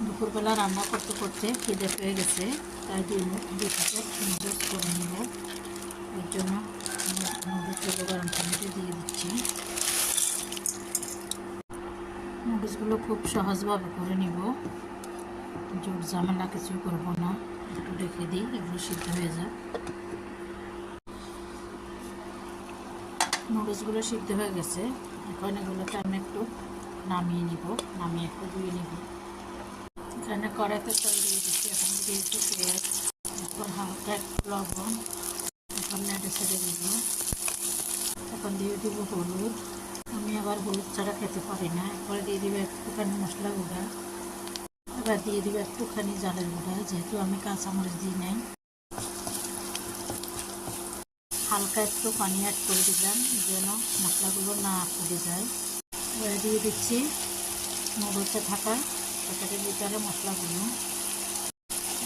দুপুরবেলা রান্না করতে করতে খিদে পেয়ে গেছে, তাই দুই প্যাকেট নুডলস করে নেব। এর জন্য নুডলসগুলো গরম পানিতে দিয়ে দিচ্ছি। নুডলসগুলো খুব সহজভাবে করে নিব, জোর ঝামেলা কিছু করবো না। একটু রেখে দিই, এগুলো সিদ্ধ হয়ে যায়। নুডলসগুলো সিদ্ধ হয়ে গেছে, এখন এগুলোকে আমি একটু নামিয়ে নিব, নামিয়ে একটু ধুয়ে নিব। এখানে কড়াইতে তেল দিয়ে দিচ্ছি, এখন দিয়েছি পেঁয়াজ, এখন হালকা একটু লবণ, এখন নেড়ে ছেড়ে দিব। এখন দিয়ে দিব হলুদ, আমি আবার হলুদ ছাড়া খেতে পারি না। এরপরে দিয়ে দিব একটুখানি মশলা গুঁড়া, এবার দিয়ে দিব একটুখানি জালের গুঁড়া, যেহেতু আমি কাঁচামরিচ দিই নাই। হালকা একটু পানি অ্যাড করে দিলাম যেন মশলাগুলো না পুড়ে যায়। এবার দিয়ে দিচ্ছি নুডলসে থাকা প্যাকেটের ভিতরে মশলাগুলো,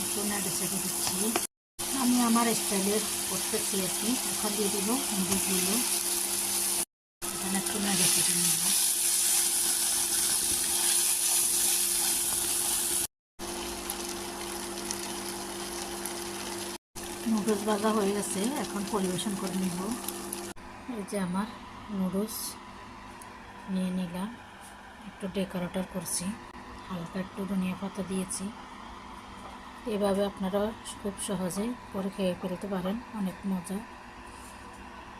একটু নেড়ে ছেড়ে দিচ্ছি। আমি আমার স্টাইলের করতেছি আর কি। এখন দিয়ে দিব নুডলসগুলো, এখানে একটু নেড়ে ছেড়ে নেব। নুডলস ভাজা হয়ে গেছে, এখন পরিবেশন করে নিব। এই যে আমার নুডলস নিয়ে নিলাম, একটু ডেকোরেটর করছি, হালকা একটু ধনিয়া পাতা দিয়েছি। এভাবে আপনারা খুব সহজেই করে খেয়ে ফেলতে পারেন, অনেক মজা।